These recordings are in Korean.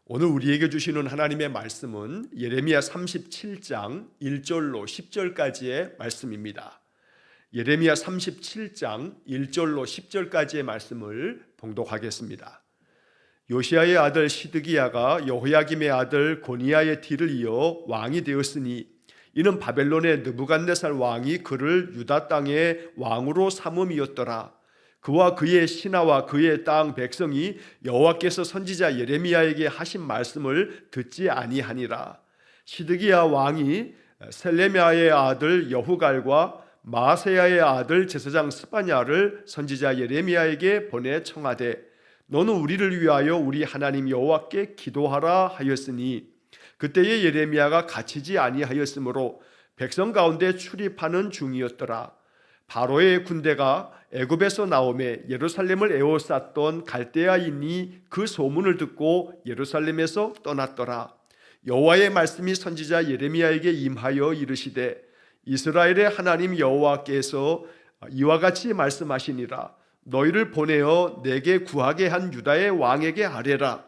오늘 우리에게 주시는 하나님의 말씀은 예레미야 37장 1절로 10절까지의 말씀입니다. 예레미야 37장 1절로 10절까지의 말씀을 봉독하겠습니다. 요시야의 아들 시드기야가 여호야김의 아들 고니야의 뒤를 이어 왕이 되었으니 이는 바벨론의 느부갓네살 왕이 그를 유다 땅의 왕으로 삼음이었더라. 그와 그의 신하와 그의 땅 백성이 여호와께서 선지자 예레미야에게 하신 말씀을 듣지 아니하니라. 시드기야 왕이 셀레미야의 아들 여후갈과 마세야의 아들 제사장 스바냐를 선지자 예레미야에게 보내 청하되 너는 우리를 위하여 우리 하나님 여호와께 기도하라 하였으니 그때에 예레미야가 갇히지 아니하였으므로 백성 가운데 출입하는 중이었더라. 바로의 군대가 애굽에서 나오매 예루살렘을 에워쌌던 갈대아인이 그 소문을 듣고 예루살렘에서 떠났더라. 여호와의 말씀이 선지자 예레미야에게 임하여 이르시되 이스라엘의 하나님 여호와께서 이와 같이 말씀하시니라. 너희를 보내어 내게 구하게 한 유다의 왕에게 아뢰라.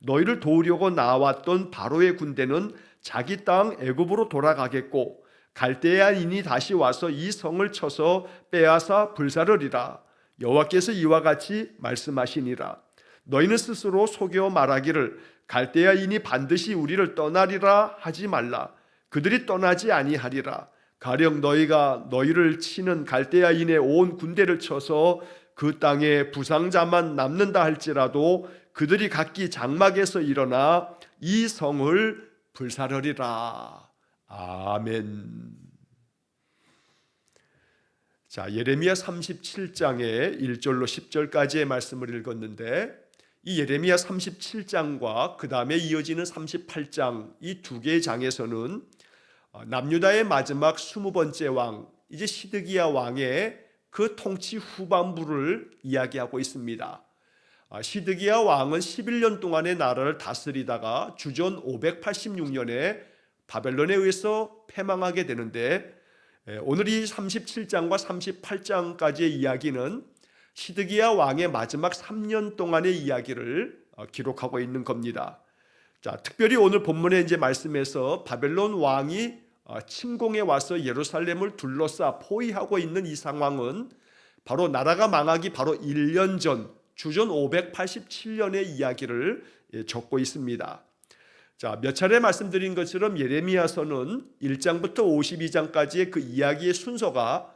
너희를 도우려고 나왔던 바로의 군대는 자기 땅 애굽으로 돌아가겠고 갈대아인이 다시 와서 이 성을 쳐서 빼앗아 불사르리라. 여호와께서 이와 같이 말씀하시니라. 너희는 스스로 속여 말하기를 갈대아인이 반드시 우리를 떠나리라 하지 말라. 그들이 떠나지 아니하리라. 가령 너희가 너희를 치는 갈대아인의 온 군대를 쳐서 그 땅에 부상자만 남는다 할지라도 그들이 각기 장막에서 일어나 이 성을 불사르리라. 아멘. 자, 예레미야 37장의 1절로 10절까지의 말씀을 읽었는데 이 예레미야 37장과 그 다음에 이어지는 38장 이 두 개의 장에서는 남유다의 마지막 20번째 왕 이제 시드기야 왕의 그 통치 후반부를 이야기하고 있습니다. 시드기야 왕은 11년 동안의 나라를 다스리다가 주전 586년에 바벨론에 의해서 패망하게 되는데 오늘 이 37장과 38장까지의 이야기는 시드기야 왕의 마지막 3년 동안의 이야기를 기록하고 있는 겁니다. 자, 특별히 오늘 본문의 이제 말씀에서 바벨론 왕이 침공해 와서 예루살렘을 둘러싸 포위하고 있는 이 상황은 바로 나라가 망하기 바로 1년 전 주전 587년의 이야기를 적고 있습니다. 자, 몇 차례 말씀드린 것처럼 예레미야서는 1장부터 52장까지의 그 이야기의 순서가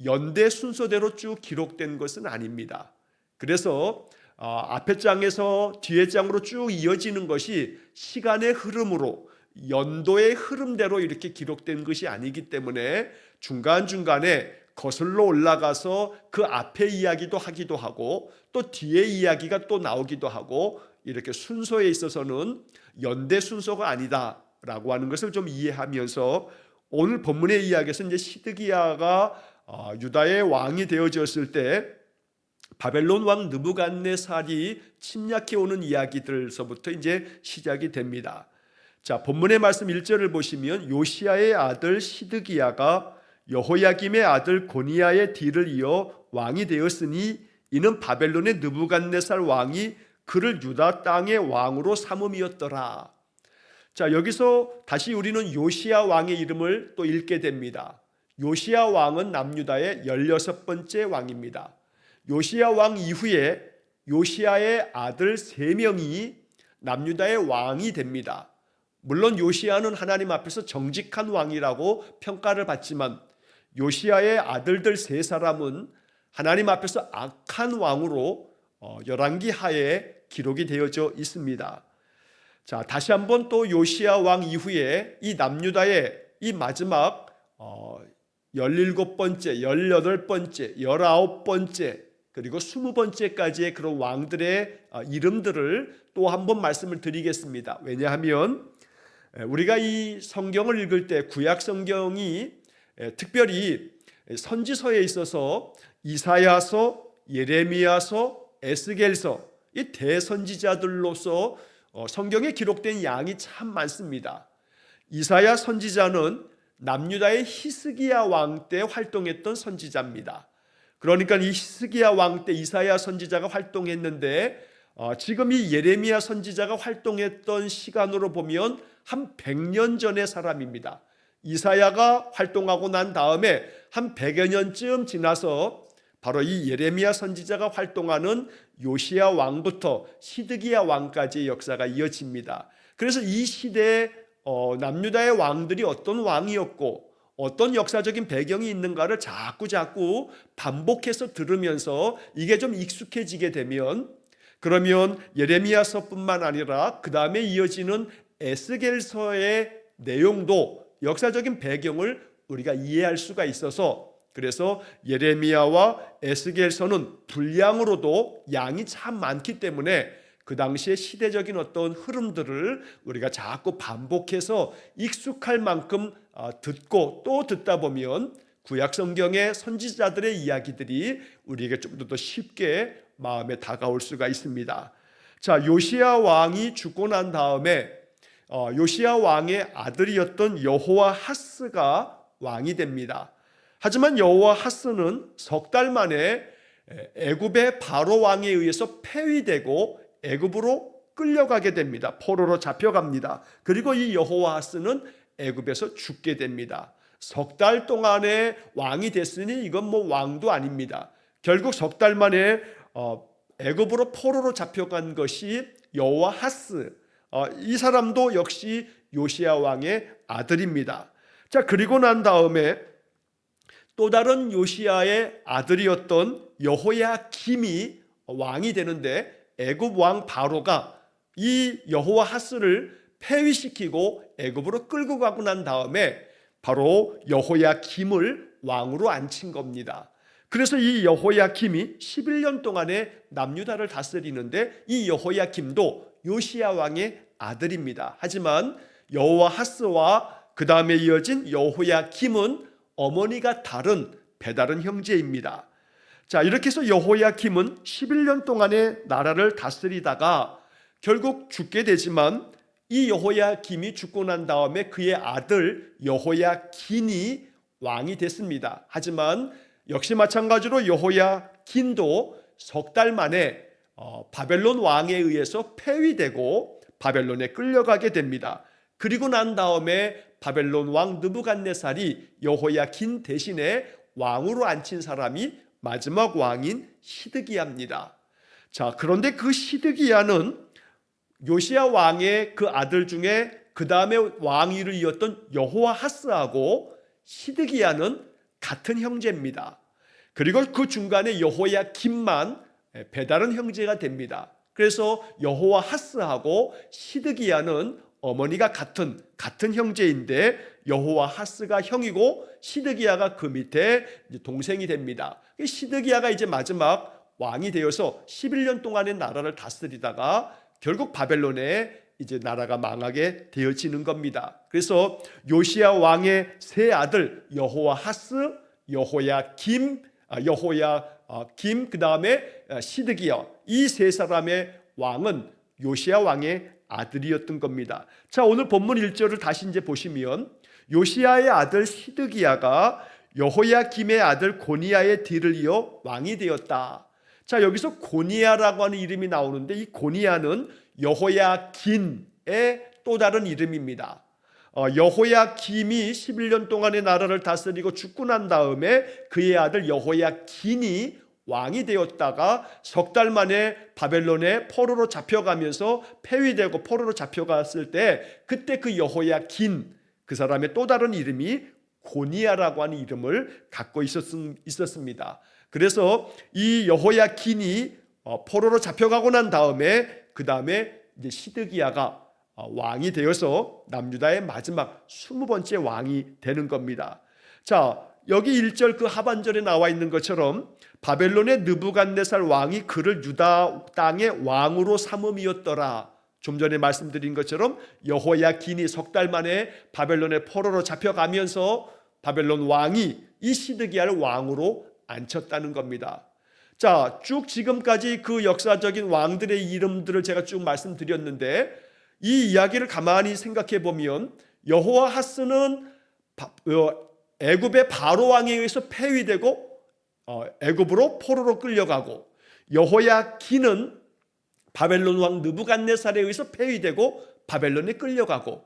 연대 순서대로 쭉 기록된 것은 아닙니다. 그래서 앞에 장에서 뒤에 장으로 쭉 이어지는 것이 시간의 흐름으로 연도의 흐름대로 이렇게 기록된 것이 아니기 때문에 중간중간에 거슬러 올라가서 그 앞에 이야기도 하기도 하고 또 뒤에 이야기가 또 나오기도 하고 이렇게 순서에 있어서는 연대 순서가 아니다라고 하는 것을 좀 이해하면서 오늘 본문의 이야기에서 이제 시드기야가 유다의 왕이 되어졌을 때 바벨론 왕 느부갓네살이 침략해 오는 이야기들서부터 이제 시작이 됩니다. 자, 본문의 말씀 1절을 보시면 요시야의 아들 시드기야가 여호야김의 아들 고니야의 뒤를 이어 왕이 되었으니 이는 바벨론의 느부갓네살 왕이 그를 유다 땅의 왕으로 삼음이었더라. 자, 여기서 다시 우리는 요시야 왕의 이름을 또 읽게 됩니다. 요시야 왕은 남유다의 16번째 왕입니다. 요시야 왕 이후에 요시야의 아들 3명이 남유다의 왕이 됩니다. 물론 요시야는 하나님 앞에서 정직한 왕이라고 평가를 받지만 요시야의 아들들 3사람은 하나님 앞에서 악한 왕으로 열왕기 하에 기록이 되어져 있습니다. 자, 다시 한번 또 요시야 왕 이후에 이 남유다의 이 마지막 17번째, 18번째, 19번째 그리고 20번째까지의 그런 왕들의 이름들을 또 한번 말씀을 드리겠습니다. 왜냐하면 우리가 이 성경을 읽을 때 구약 성경이 특별히 선지서에 있어서 이사야서, 예레미야서, 에스겔서 이 대선지자들로서 성경에 기록된 양이 참 많습니다. 이사야 선지자는 남유다의 히스기야 왕 때 활동했던 선지자입니다. 그러니까 이 히스기야 왕 때 이사야 선지자가 활동했는데 지금 이 예레미야 선지자가 활동했던 시간으로 보면 한 100년 전의 사람입니다. 이사야가 활동하고 난 다음에 한 100여 년쯤 지나서 바로 이 예레미야 선지자가 활동하는 요시야 왕부터 시드기야 왕까지의 역사가 이어집니다. 그래서 이 시대에 남유다의 왕들이 어떤 왕이었고 어떤 역사적인 배경이 있는가를 자꾸 반복해서 들으면서 이게 좀 익숙해지게 되면, 그러면 예레미야서뿐만 아니라 그 다음에 이어지는 에스겔서의 내용도 역사적인 배경을 우리가 이해할 수가 있어서, 그래서 예레미야와 에스겔서는 분량으로도 양이 참 많기 때문에 그 당시의 시대적인 어떤 흐름들을 우리가 자꾸 반복해서 익숙할 만큼 듣고 또 듣다 보면 구약 성경의 선지자들의 이야기들이 우리에게 좀 더 쉽게 마음에 다가올 수가 있습니다. 자, 요시야 왕이 죽고 난 다음에 요시야 왕의 아들이었던 여호와하스가 왕이 됩니다. 하지만 여호와하스는 석 달 만에 애굽의 바로 왕에 의해서 폐위되고 애굽으로 끌려가게 됩니다. 포로로 잡혀갑니다. 그리고 이 여호와하스는 애굽에서 죽게 됩니다. 석 달 동안에 왕이 됐으니 이건 뭐 왕도 아닙니다. 결국 석 달 만에 애굽으로 포로로 잡혀간 것이 여호와하스, 이 사람도 역시 요시야 왕의 아들입니다. 자, 그리고 난 다음에 또 다른 요시야의 아들이었던 여호야김이 왕이 되는데, 애굽 왕 바로가 이 여호와하스를 폐위시키고 애굽으로 끌고 가고 난 다음에 바로 여호야김을 왕으로 앉힌 겁니다. 그래서 이 여호야김이 11년 동안에 남유다를 다스리는데, 이 여호야김도 요시야 왕의 아들입니다. 하지만 여호와하스와 그 다음에 이어진 여호야김은 어머니가 다른 배다른 형제입니다. 자, 이렇게 해서 여호야김은 11년 동안에 나라를 다스리다가 결국 죽게 되지만, 이 여호야김이 죽고 난 다음에 그의 아들 여호야긴이 왕이 됐습니다. 하지만 역시 마찬가지로 여호야긴도 석 달 만에 바벨론 왕에 의해서 폐위되고 바벨론에 끌려가게 됩니다. 그리고 난 다음에 바벨론 왕 느부갓네살이 여호야긴 대신에 왕으로 앉힌 사람이 마지막 왕인 시드기야입니다. 자, 그런데 그 시드기야는 요시야 왕의 그 아들 중에 그 다음에 왕위를 이었던 여호와하스하고 시드기야는 같은 형제입니다. 그리고 그 중간에 여호야김만 배다른 형제가 됩니다. 그래서 여호와하스하고 시드기야는 어머니가 같은 형제인데, 여호와하스가 형이고 시드기야가 그 밑에 동생이 됩니다. 시드기야가 이제 마지막 왕이 되어서 11년 동안의 나라를 다스리다가 결국 바벨론에 이제 나라가 망하게 되어지는 겁니다. 그래서 요시야 왕의 세 아들 여호와하스, 여호야김, 그 다음에 시드기야, 이 세 사람의 왕은 요시야 왕의 아들이었던 겁니다. 자, 오늘 본문 1절을 다시 이제 보시면 요시야의 아들 시드기야가 여호야김의 아들 고니야의 뒤를 이어 왕이 되었다. 자, 여기서 고니야라고 하는 이름이 나오는데, 이 고니야는 여호야긴의 또 다른 이름입니다. 여호야김이 11년 동안의 나라를 다스리고 죽고 난 다음에 그의 아들 여호야긴이 왕이 되었다가 석 달 만에 바벨론에 포로로 잡혀가면서 폐위되고 포로로 잡혀갔을 때, 그때 그 여호야긴, 그 사람의 또 다른 이름이 고니야라고 하는 이름을 갖고 있었습니다. 그래서 이 여호야긴이 포로로 잡혀가고 난 다음에 그 다음에 이제 시드기야가 왕이 되어서 남유다의 마지막 20번째 왕이 되는 겁니다. 자, 여기 1절 그 하반절에 나와 있는 것처럼 바벨론의 느부갓네살 왕이 그를 유다 땅의 왕으로 삼음이었더라. 좀 전에 말씀드린 것처럼 여호야긴이 석 달 만에 바벨론의 포로로 잡혀가면서 바벨론 왕이 이 시드기야를 왕으로 앉혔다는 겁니다. 자, 쭉 지금까지 그 역사적인 왕들의 이름들을 제가 쭉 말씀드렸는데, 이 이야기를 가만히 생각해 보면 여호와하스는 애굽의 바로 왕에 의해서 폐위되고 애굽으로 포로로 끌려가고, 여호야긴은 바벨론 왕 느부갓네살에 의해서 폐위되고 바벨론에 끌려가고,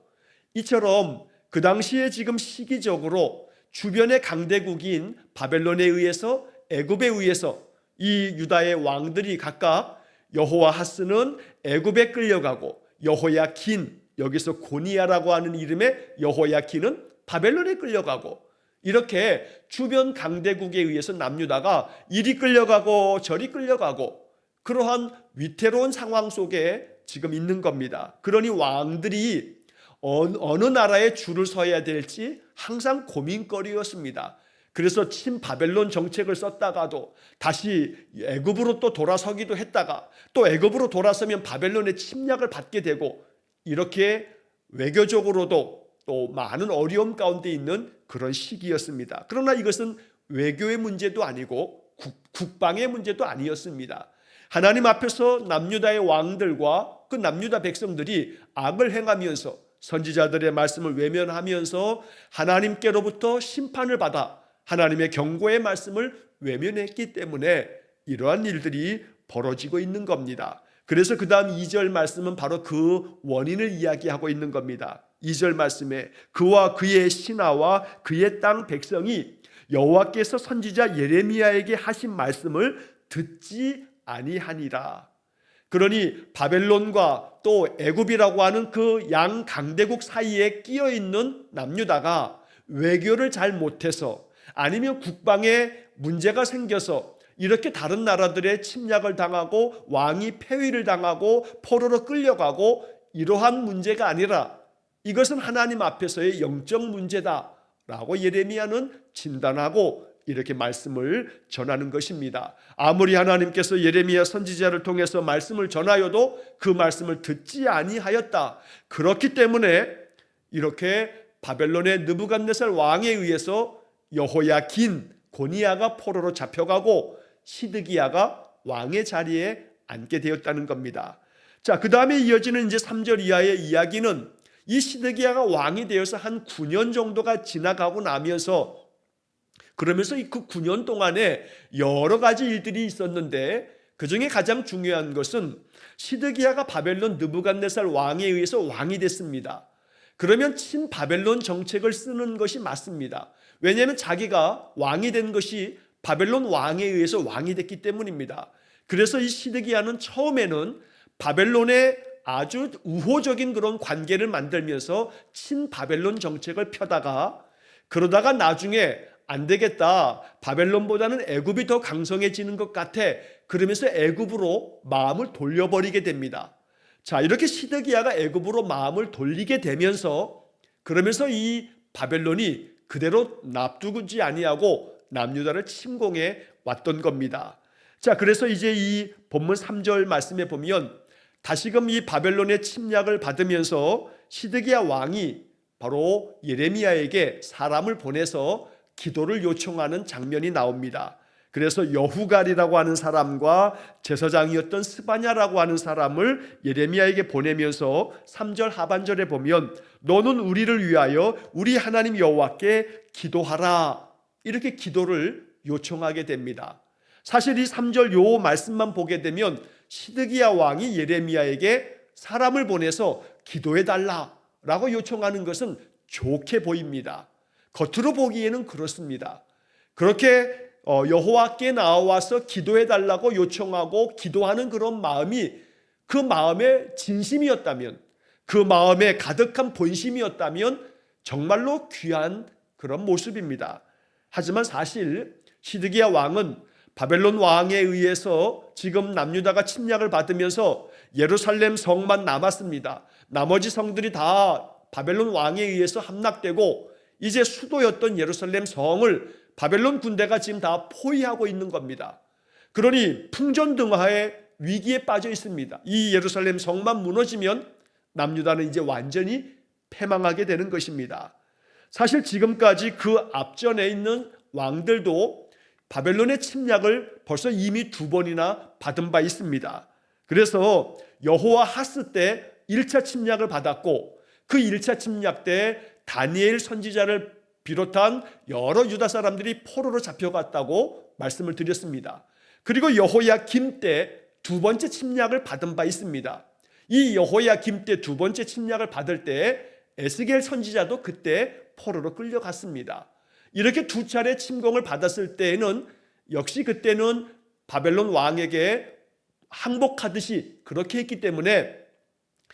이처럼 그 당시에 지금 시기적으로 주변의 강대국인 바벨론에 의해서, 애굽에 의해서 이 유다의 왕들이 각각 여호와하스는 애굽에 끌려가고, 여호야킨, 여기서 고니야라고 하는 이름의 여호야킨은 바벨론에 끌려가고, 이렇게 주변 강대국에 의해서 남유다가 이리 끌려가고 저리 끌려가고, 그러한 위태로운 상황 속에 지금 있는 겁니다. 그러니 왕들이 어느 나라에 줄을 서야 될지 항상 고민거리였습니다. 그래서 친바벨론 정책을 썼다가도 다시 애굽으로 또 돌아서기도 했다가, 또 애굽으로 돌아서면 바벨론의 침략을 받게 되고, 이렇게 외교적으로도 또 많은 어려움 가운데 있는 그런 시기였습니다. 그러나 이것은 외교의 문제도 아니고 국방의 문제도 아니었습니다. 하나님 앞에서 남유다의 왕들과 그 남유다 백성들이 악을 행하면서 선지자들의 말씀을 외면하면서 하나님께로부터 심판을 받아 하나님의 경고의 말씀을 외면했기 때문에 이러한 일들이 벌어지고 있는 겁니다. 그래서 그 다음 2절 말씀은 바로 그 원인을 이야기하고 있는 겁니다. 2절 말씀에 그와 그의 신하와 그의 땅 백성이 여호와께서 선지자 예레미야에게 하신 말씀을 듣지 아니하니라. 그러니 바벨론과 또 애굽이라고 하는 그 양 강대국 사이에 끼어 있는 남유다가 외교를 잘 못해서, 아니면 국방에 문제가 생겨서 이렇게 다른 나라들의 침략을 당하고 왕이 폐위를 당하고 포로로 끌려가고, 이러한 문제가 아니라 이것은 하나님 앞에서의 영적 문제다라고 예레미야는 진단하고 이렇게 말씀을 전하는 것입니다. 아무리 하나님께서 예레미야 선지자를 통해서 말씀을 전하여도 그 말씀을 듣지 아니하였다. 그렇기 때문에 이렇게 바벨론의 느부갓네살 왕에 의해서 여호야킨, 고니야가 포로로 잡혀가고 시드기야가 왕의 자리에 앉게 되었다는 겁니다. 자, 그 다음에 이어지는 이제 3절 이하의 이야기는 이 시드기야가 왕이 되어서 한 9년 정도가 지나가고 나면서, 그러면서 그 9년 동안에 여러 가지 일들이 있었는데 그 중에 가장 중요한 것은 시드기야가 바벨론 느부갓네살 왕에 의해서 왕이 됐습니다. 그러면 친바벨론 정책을 쓰는 것이 맞습니다. 왜냐하면 자기가 왕이 된 것이 바벨론 왕에 의해서 왕이 됐기 때문입니다. 그래서 이 시드기야는 처음에는 바벨론의 아주 우호적인 그런 관계를 만들면서 친바벨론 정책을 펴다가, 그러다가 나중에 안 되겠다, 바벨론보다는 애굽이 더 강성해지는 것 같아, 그러면서 애굽으로 마음을 돌려버리게 됩니다. 자, 이렇게 시드기야가 애굽으로 마음을 돌리게 되면서, 그러면서 이 바벨론이 그대로 납두지 아니하고 남유다를 침공해 왔던 겁니다. 자, 그래서 이제 이 본문 3절 말씀에 보면 다시금 이 바벨론의 침략을 받으면서 시드기야 왕이 바로 예레미야에게 사람을 보내서 기도를 요청하는 장면이 나옵니다. 그래서 여후갈이라고 하는 사람과 제사장이었던 스바냐라고 하는 사람을 예레미야에게 보내면서 3절 하반절에 보면 너는 우리를 위하여 우리 하나님 여호와께 기도하라, 이렇게 기도를 요청하게 됩니다. 사실 이 3절 요 말씀만 보게 되면 시드기야 왕이 예레미야에게 사람을 보내서 기도해달라라고 요청하는 것은 좋게 보입니다. 겉으로 보기에는 그렇습니다. 그렇게 여호와께 나와서 기도해달라고 요청하고 기도하는 그런 마음이 그 마음의 진심이었다면, 그 마음에 가득한 본심이었다면 정말로 귀한 그런 모습입니다. 하지만 사실 시드기야 왕은 바벨론 왕에 의해서 지금 남유다가 침략을 받으면서 예루살렘 성만 남았습니다. 나머지 성들이 다 바벨론 왕에 의해서 함락되고 이제 수도였던 예루살렘 성을 바벨론 군대가 지금 다 포위하고 있는 겁니다. 그러니 풍전등화의 위기에 빠져 있습니다. 이 예루살렘 성만 무너지면 남유다는 이제 완전히 패망하게 되는 것입니다. 사실 지금까지 그 앞전에 있는 왕들도 바벨론의 침략을 벌써 이미 2번이나 받은 바 있습니다. 그래서 여호와하스 때 1차 침략을 받았고, 그 1차 침략 때 다니엘 선지자를 비롯한 여러 유다 사람들이 포로로 잡혀갔다고 말씀을 드렸습니다. 그리고 여호야김 때 두 번째 침략을 받은 바 있습니다. 이 여호야김 때 두 번째 침략을 받을 때 에스겔 선지자도 그때 포로로 끌려갔습니다. 이렇게 두 차례 침공을 받았을 때에는 역시 그때는 바벨론 왕에게 항복하듯이 그렇게 했기 때문에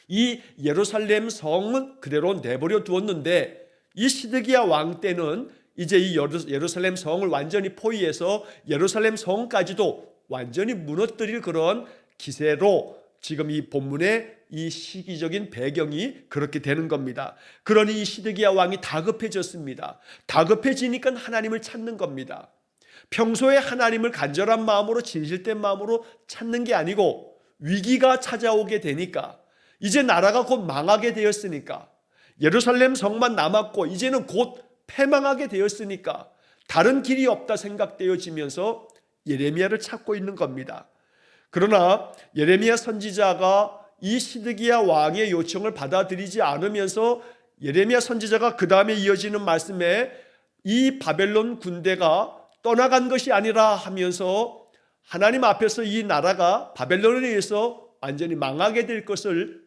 이 예루살렘 성은 그대로 내버려 두었는데, 이 시드기야 왕 때는 이제 이 예루살렘 성을 완전히 포위해서 예루살렘 성까지도 완전히 무너뜨릴 그런 기세로 지금 이 본문의 이 시기적인 배경이 그렇게 되는 겁니다. 그러니 이 시드기야 왕이 다급해졌습니다. 다급해지니까 하나님을 찾는 겁니다. 평소에 하나님을 간절한 마음으로 진실된 마음으로 찾는 게 아니고 위기가 찾아오게 되니까, 이제 나라가 곧 망하게 되었으니까, 예루살렘 성만 남았고 이제는 곧 패망하게 되었으니까 다른 길이 없다 생각되어지면서 예레미야를 찾고 있는 겁니다. 그러나 예레미야 선지자가 이 시드기야 왕의 요청을 받아들이지 않으면서 예레미야 선지자가 그 다음에 이어지는 말씀에 이 바벨론 군대가 떠나간 것이 아니라 하면서 하나님 앞에서 이 나라가 바벨론에 의해서 완전히 망하게 될 것을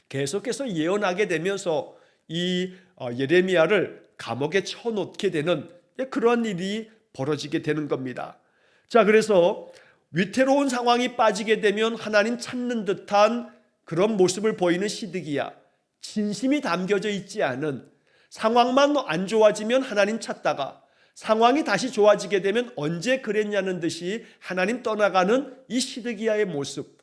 계속해서 예언하게 되면서 이 예레미야를 감옥에 쳐놓게 되는 그런 일이 벌어지게 되는 겁니다. 자, 그래서 위태로운 상황이 빠지게 되면 하나님 찾는 듯한 그런 모습을 보이는 시드기야, 진심이 담겨져 있지 않은, 상황만 안 좋아지면 하나님 찾다가 상황이 다시 좋아지게 되면 언제 그랬냐는 듯이 하나님 떠나가는 이 시드기야의 모습,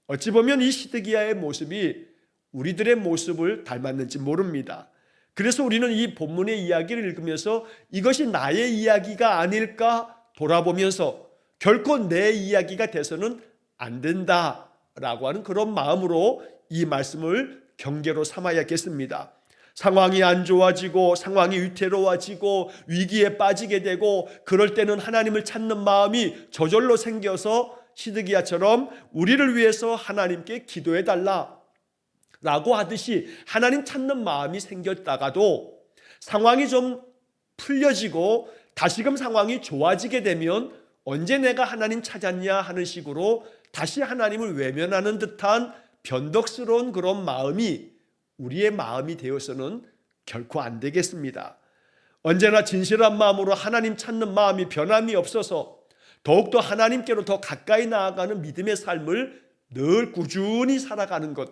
어찌 보면 이 시드기야의 모습이 우리들의 모습을 닮았는지 모릅니다. 그래서 우리는 이 본문의 이야기를 읽으면서 이것이 나의 이야기가 아닐까 돌아보면서 결코 내 이야기가 돼서는 안 된다라고 하는 그런 마음으로 이 말씀을 경계로 삼아야겠습니다. 상황이 안 좋아지고 상황이 위태로워지고 위기에 빠지게 되고 그럴 때는 하나님을 찾는 마음이 저절로 생겨서 시드기야처럼 우리를 위해서 하나님께 기도해 달라 라고 하듯이 하나님 찾는 마음이 생겼다가도 상황이 좀 풀려지고 다시금 상황이 좋아지게 되면 언제 내가 하나님 찾았냐 하는 식으로 다시 하나님을 외면하는 듯한 변덕스러운 그런 마음이 우리의 마음이 되어서는 결코 안 되겠습니다. 언제나 진실한 마음으로 하나님 찾는 마음이 변함이 없어서 더욱더 하나님께로 더 가까이 나아가는 믿음의 삶을 늘 꾸준히 살아가는 것,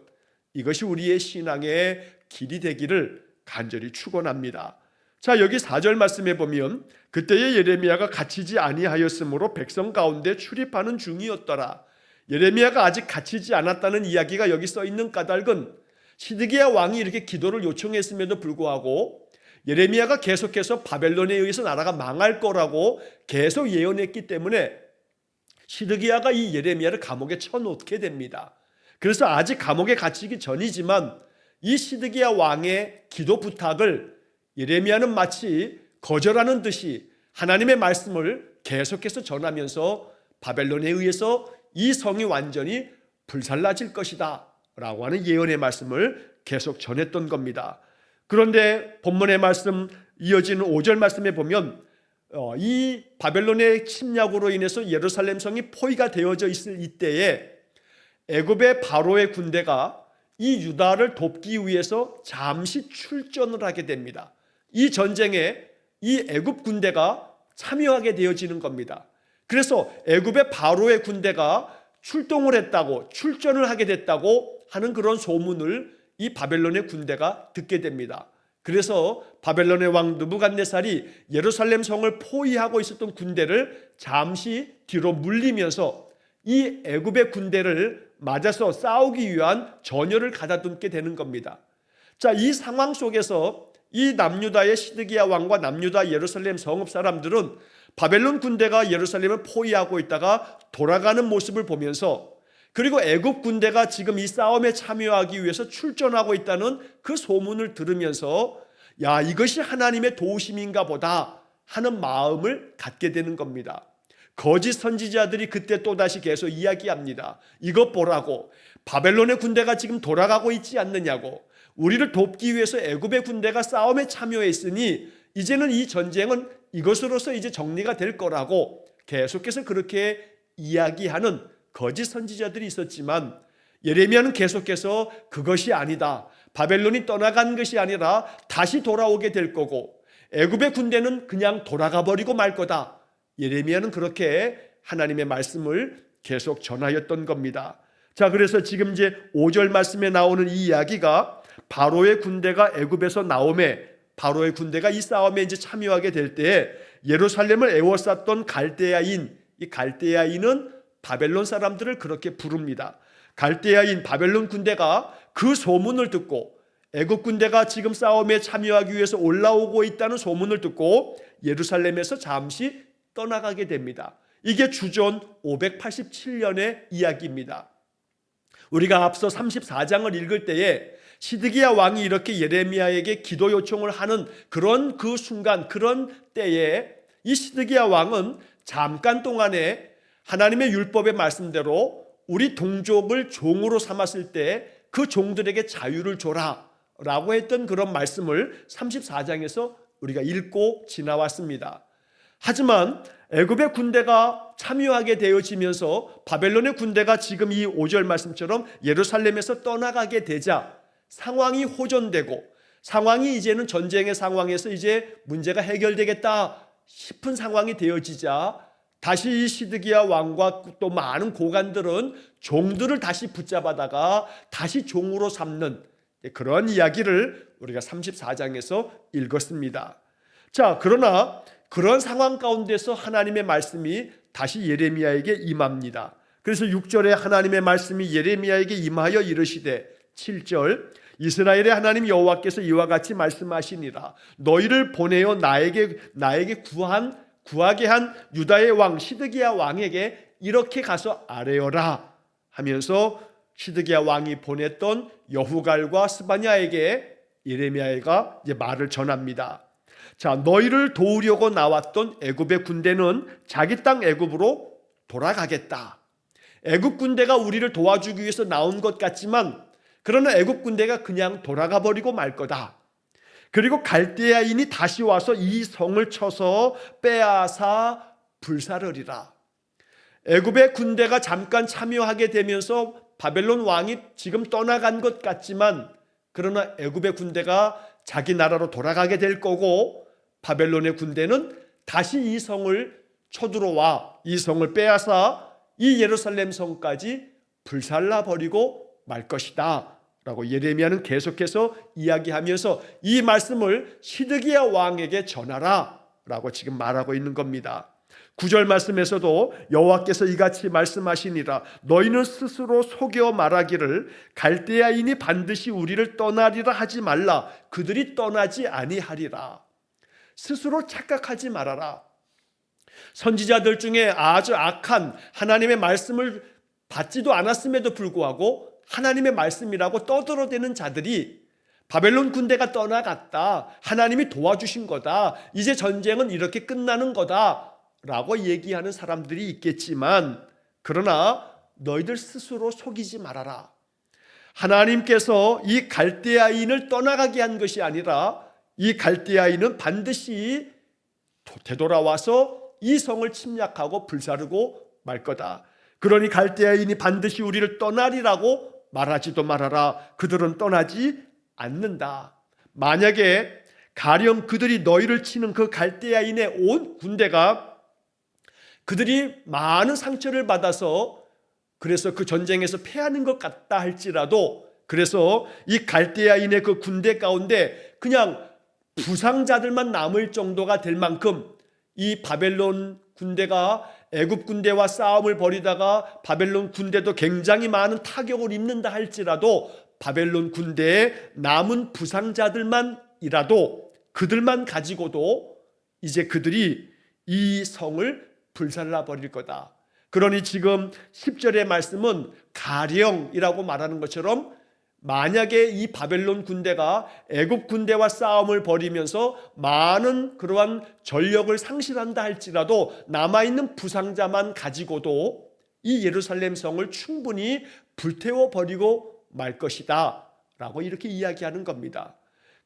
이것이 우리의 신앙의 길이 되기를 간절히 축원합니다. 자, 여기 4절 말씀에 보면 그때에 예레미야가 갇히지 아니하였으므로 백성 가운데 출입하는 중이었더라. 예레미야가 아직 갇히지 않았다는 이야기가 여기 써 있는 까닭은 시드기야 왕이 이렇게 기도를 요청했음에도 불구하고 예레미야가 계속해서 바벨론에 의해서 나라가 망할 거라고 계속 예언했기 때문에 시드기야가 이 예레미야를 감옥에 쳐놓게 됩니다. 그래서 아직 감옥에 갇히기 전이지만 이 시드기야 왕의 기도 부탁을 예레미야는 마치 거절하는 듯이 하나님의 말씀을 계속해서 전하면서 바벨론에 의해서 이 성이 완전히 불살라질 것이다 라고 하는 예언의 말씀을 계속 전했던 겁니다. 그런데 본문의 말씀 이어지는 5절 말씀에 보면 이 바벨론의 침략으로 인해서 예루살렘 성이 포위가 되어져 있을 이때에 애굽의 바로의 군대가 이 유다를 돕기 위해서 잠시 출전을 하게 됩니다. 이 전쟁에 이 애굽 군대가 참여하게 되어지는 겁니다. 그래서 애굽의 바로의 군대가 출동을 했다고, 출전을 하게 됐다고 하는 그런 소문을 이 바벨론의 군대가 듣게 됩니다. 그래서 바벨론의 왕 느부갓네살이 예루살렘 성을 포위하고 있었던 군대를 잠시 뒤로 물리면서 이 애굽의 군대를 맞아서 싸우기 위한 전열을 가다듬게 되는 겁니다. 자, 이 상황 속에서 이 남유다의 시드기야 왕과 남유다 예루살렘 성읍 사람들은 바벨론 군대가 예루살렘을 포위하고 있다가 돌아가는 모습을 보면서, 그리고 애굽 군대가 지금 이 싸움에 참여하기 위해서 출전하고 있다는 그 소문을 들으면서 야, 이것이 하나님의 도우심인가 보다 하는 마음을 갖게 되는 겁니다. 거짓 선지자들이 그때 또다시 계속 이야기합니다. 이것 보라고, 바벨론의 군대가 지금 돌아가고 있지 않느냐고, 우리를 돕기 위해서 애굽의 군대가 싸움에 참여했으니 이제는 이 전쟁은 이것으로서 이제 정리가 될 거라고 계속해서 그렇게 이야기하는 거짓 선지자들이 있었지만 예레미야는 계속해서 그것이 아니다. 바벨론이 떠나간 것이 아니라 다시 돌아오게 될 거고 애굽의 군대는 그냥 돌아가 버리고 말 거다. 예레미야는 그렇게 하나님의 말씀을 계속 전하였던 겁니다. 자, 그래서 지금 이제 5절 말씀에 나오는 이 이야기가 바로의 군대가 애굽에서 나오매 바로의 군대가 이 싸움에 이제 참여하게 될 때에 예루살렘을 에워쌌던 갈대아인, 이 갈대아인은 바벨론 사람들을 그렇게 부릅니다. 갈대아인 바벨론 군대가 그 소문을 듣고 애굽 군대가 지금 싸움에 참여하기 위해서 올라오고 있다는 소문을 듣고 예루살렘에서 잠시 떠나가게 됩니다. 이게 주전 587년의 이야기입니다. 우리가 앞서 34장을 읽을 때에 시드기야 왕이 이렇게 예레미야에게 기도 요청을 하는 그런 그 순간, 그런 때에 이 시드기야 왕은 잠깐 동안에 하나님의 율법의 말씀대로 우리 동족을 종으로 삼았을 때 그 종들에게 자유를 줘라 라고 했던 그런 말씀을 34장에서 우리가 읽고 지나왔습니다. 하지만 애굽의 군대가 참여하게 되어지면서 바벨론의 군대가 지금 이 5절 말씀처럼 예루살렘에서 떠나가게 되자 상황이 호전되고 상황이 이제는 전쟁의 상황에서 이제 문제가 해결되겠다 싶은 상황이 되어지자 다시 이 시드기야 왕과 또 많은 고관들은 종들을 다시 붙잡아다가 다시 종으로 삼는 그런 이야기를 우리가 34장에서 읽었습니다. 자, 그러나 그런 상황 가운데서 하나님의 말씀이 다시 예레미야에게 임합니다. 그래서 6절에 하나님의 말씀이 예레미야에게 임하여 이르시되 7절 이스라엘의 하나님 여호와께서 이와 같이 말씀하시니라 너희를 보내어 나에게 구하게 한 유다의 왕 시드기야 왕에게 이렇게 가서 아뢰어라 하면서 시드기야 왕이 보냈던 여후갈과 스바냐에게 예레미야가 이제 말을 전합니다. 자, 너희를 도우려고 나왔던 애굽의 군대는 자기 땅 애굽으로 돌아가겠다. 애굽 군대가 우리를 도와주기 위해서 나온 것 같지만 그러나 애굽 군대가 그냥 돌아가 버리고 말 거다. 그리고 갈대아인이 다시 와서 이 성을 쳐서 빼앗아 불사르리라. 애굽의 군대가 잠깐 참여하게 되면서 바벨론 왕이 지금 떠나간 것 같지만 그러나 애굽의 군대가 자기 나라로 돌아가게 될 거고 바벨론의 군대는 다시 이 성을 쳐들어와 이 성을 빼앗아 이 예루살렘 성까지 불살라 버리고 말 것이다 라고 예레미야는 계속해서 이야기하면서 이 말씀을 시드기야 왕에게 전하라 라고 지금 말하고 있는 겁니다. 9절 말씀에서도 여호와께서 이같이 말씀하시니라 너희는 스스로 속여 말하기를 갈대아인이 반드시 우리를 떠나리라 하지 말라 그들이 떠나지 아니하리라. 스스로 착각하지 말아라. 선지자들 중에 아주 악한 하나님의 말씀을 받지도 않았음에도 불구하고 하나님의 말씀이라고 떠들어대는 자들이 바벨론 군대가 떠나갔다. 하나님이 도와주신 거다. 이제 전쟁은 이렇게 끝나는 거다. 라고 얘기하는 사람들이 있겠지만 그러나 너희들 스스로 속이지 말아라. 하나님께서 이 갈대아인을 떠나가게 한 것이 아니라 이 갈대아인은 반드시 되돌아와서 이 성을 침략하고 불사르고 말 거다. 그러니 갈대아인이 반드시 우리를 떠나리라고 말하지도 말아라. 그들은 떠나지 않는다. 만약에 가령 그들이 너희를 치는 그 갈대아인의 온 군대가 그들이 많은 상처를 받아서 그래서 그 전쟁에서 패하는 것 같다 할지라도 그래서 이 갈대아인의 그 군대 가운데 그냥 부상자들만 남을 정도가 될 만큼 이 바벨론 군대가 애굽 군대와 싸움을 벌이다가 바벨론 군대도 굉장히 많은 타격을 입는다 할지라도 바벨론 군대에 남은 부상자들만이라도 그들만 가지고도 이제 그들이 이 성을 불살라 버릴 거다. 그러니 지금 10절의 말씀은 가령이라고 말하는 것처럼 만약에 이 바벨론 군대가 애굽 군대와 싸움을 벌이면서 많은 그러한 전력을 상실한다 할지라도 남아있는 부상자만 가지고도 이 예루살렘 성을 충분히 불태워 버리고 말 것이다 라고 이렇게 이야기하는 겁니다.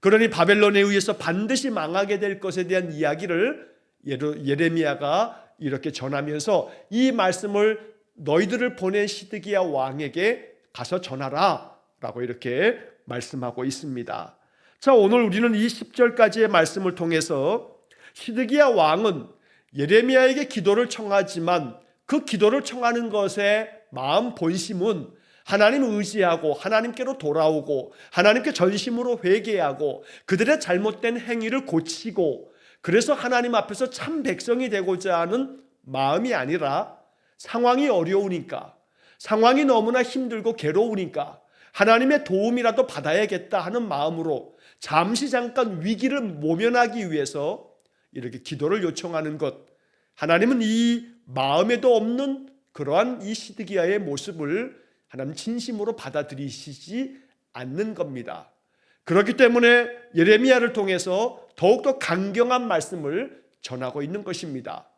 그러니 바벨론에 의해서 반드시 망하게 될 것에 대한 이야기를 예레미야가 이렇게 전하면서 이 말씀을 너희들을 보낸 시드기야 왕에게 가서 전하라 라고 이렇게 말씀하고 있습니다. 자, 오늘 우리는 이 10절까지의 말씀을 통해서 시드기야 왕은 예레미야에게 기도를 청하지만 그 기도를 청하는 것의 마음 본심은 하나님을 의지하고 하나님께로 돌아오고 하나님께 전심으로 회개하고 그들의 잘못된 행위를 고치고 그래서 하나님 앞에서 참 백성이 되고자 하는 마음이 아니라 상황이 어려우니까, 상황이 너무나 힘들고 괴로우니까 하나님의 도움이라도 받아야겠다 하는 마음으로 잠시 잠깐 위기를 모면하기 위해서 이렇게 기도를 요청하는 것, 하나님은 이 마음에도 없는 그러한 이 시드기야의 모습을 하나님 진심으로 받아들이시지 않는 겁니다. 그렇기 때문에 예레미야를 통해서 더욱더 강경한 말씀을 전하고 있는 것입니다.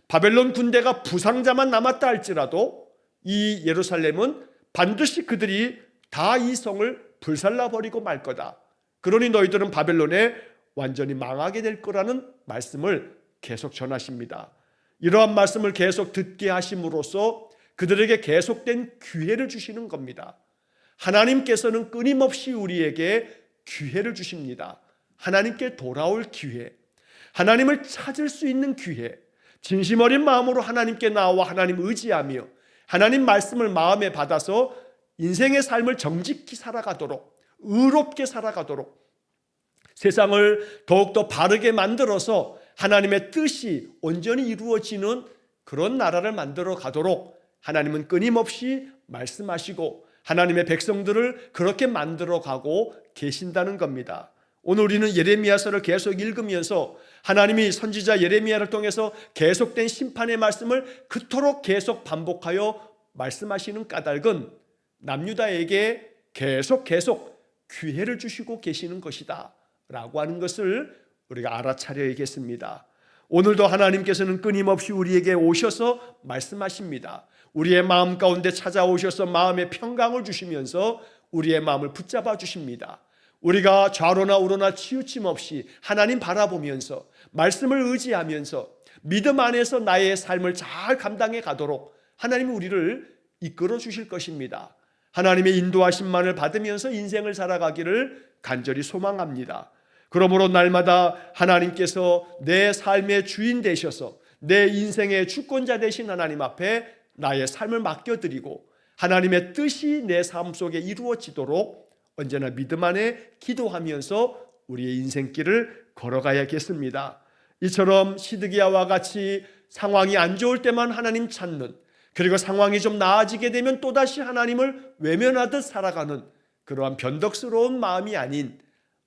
바벨론 군대가 부상자만 남았다 할지라도 이 예루살렘은 반드시 그들이 다 이 성을 불살라버리고 말 거다. 그러니 너희들은 바벨론에 완전히 망하게 될 거라는 말씀을 계속 전하십니다. 이러한 말씀을 계속 듣게 하심으로써 그들에게 계속된 기회를 주시는 겁니다. 하나님께서는 끊임없이 우리에게 기회를 주십니다. 하나님께 돌아올 기회, 하나님을 찾을 수 있는 기회, 진심 어린 마음으로 하나님께 나와 하나님 의지하며 하나님 말씀을 마음에 받아서 인생의 삶을 정직히 살아가도록, 의롭게 살아가도록, 세상을 더욱더 바르게 만들어서 하나님의 뜻이 온전히 이루어지는 그런 나라를 만들어 가도록 하나님은 끊임없이 말씀하시고 하나님의 백성들을 그렇게 만들어 가고 계신다는 겁니다. 오늘 우리는 예레미야서를 계속 읽으면서 하나님이 선지자 예레미야를 통해서 계속된 심판의 말씀을 그토록 계속 반복하여 말씀하시는 까닭은 남유다에게 계속 기회를 주시고 계시는 것이다 라고 하는 것을 우리가 알아차려야겠습니다. 오늘도 하나님께서는 끊임없이 우리에게 오셔서 말씀하십니다. 우리의 마음 가운데 찾아오셔서 마음의 평강을 주시면서 우리의 마음을 붙잡아 주십니다. 우리가 좌로나 우로나 치우침 없이 하나님 바라보면서 말씀을 의지하면서 믿음 안에서 나의 삶을 잘 감당해 가도록 하나님이 우리를 이끌어 주실 것입니다. 하나님의 인도하심만을 받으면서 인생을 살아가기를 간절히 소망합니다. 그러므로 날마다 하나님께서 내 삶의 주인 되셔서 내 인생의 주권자 되신 하나님 앞에 나의 삶을 맡겨드리고 하나님의 뜻이 내 삶 속에 이루어지도록 언제나 믿음 안에 기도하면서 우리의 인생길을 걸어가야겠습니다. 이처럼 시드기야와 같이 상황이 안 좋을 때만 하나님 찾는, 그리고 상황이 좀 나아지게 되면 또다시 하나님을 외면하듯 살아가는 그러한 변덕스러운 마음이 아닌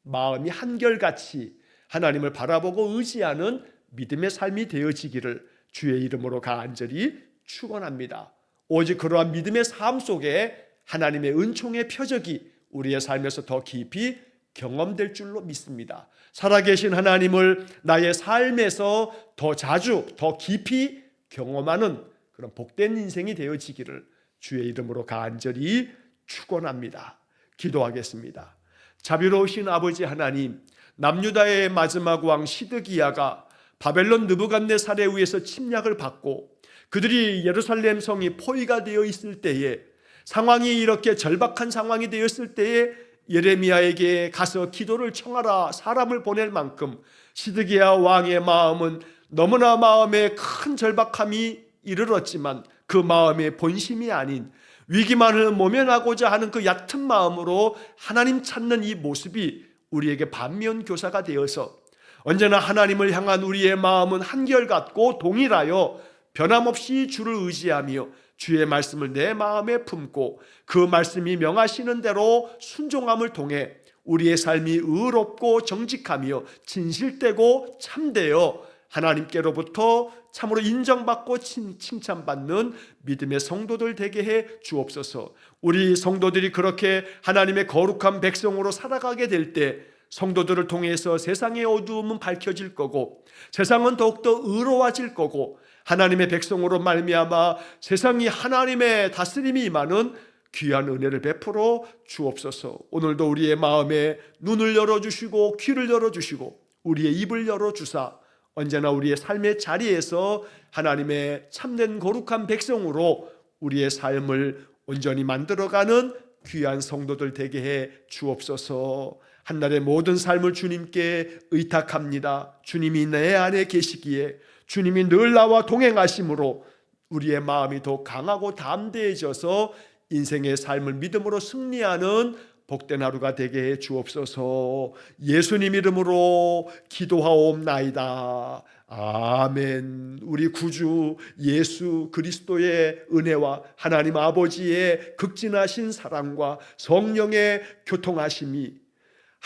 마음이 한결같이 하나님을 바라보고 의지하는 믿음의 삶이 되어지기를 주의 이름으로 간절히 축원합니다. 오직 그러한 믿음의 삶 속에 하나님의 은총의 표적이 우리의 삶에서 더 깊이 경험될 줄로 믿습니다. 살아계신 하나님을 나의 삶에서 더 자주 더 깊이 경험하는 그런 복된 인생이 되어지기를 주의 이름으로 간절히 축원합니다. 기도하겠습니다. 자비로우신 아버지 하나님, 남유다의 마지막 왕 시드기야가 바벨론 느부갓네살에 의해서 침략을 받고 그들이 예루살렘 성이 포위가 되어 있을 때에, 상황이 이렇게 절박한 상황이 되었을 때에 예레미야에게 가서 기도를 청하라 사람을 보낼 만큼 시드기야 왕의 마음은 너무나 마음에 큰 절박함이 이르렀지만 그 마음의 본심이 아닌 위기만을 모면하고자 하는 그 얕은 마음으로 하나님 찾는 이 모습이 우리에게 반면교사가 되어서 언제나 하나님을 향한 우리의 마음은 한결같고 동일하여 변함없이 주를 의지하며 주의 말씀을 내 마음에 품고 그 말씀이 명하시는 대로 순종함을 통해 우리의 삶이 의롭고 정직하며 진실되고 참되어 하나님께로부터 참으로 인정받고 칭찬받는 믿음의 성도들 되게 해 주옵소서. 우리 성도들이 그렇게 하나님의 거룩한 백성으로 살아가게 될 때 성도들을 통해서 세상의 어두움은 밝혀질 거고 세상은 더욱더 의로워질 거고 하나님의 백성으로 말미암아 세상이 하나님의 다스림이 임하는 귀한 은혜를 베풀어 주옵소서. 오늘도 우리의 마음에 눈을 열어주시고 귀를 열어주시고 우리의 입을 열어주사 언제나 우리의 삶의 자리에서 하나님의 참된 거룩한 백성으로 우리의 삶을 온전히 만들어가는 귀한 성도들 되게 해 주옵소서. 한날의 모든 삶을 주님께 의탁합니다. 주님이 내 안에 계시기에, 주님이 늘 나와 동행하심으로 우리의 마음이 더 강하고 담대해져서 인생의 삶을 믿음으로 승리하는 복된 하루가 되게 해 주옵소서. 예수님 이름으로 기도하옵나이다. 아멘. 우리 구주 예수 그리스도의 은혜와 하나님 아버지의 극진하신 사랑과 성령의 교통하심이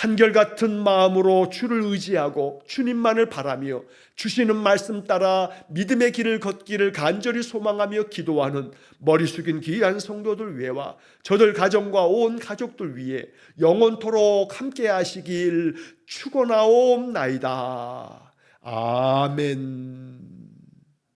한결같은 마음으로 주를 의지하고 주님만을 바라며 주시는 말씀 따라 믿음의 길을 걷기를 간절히 소망하며 기도하는 머리 숙인 귀한 성도들 위에와 저들 가정과 온 가족들 위해 영원토록 함께 하시길 축원하옵나이다. 아멘.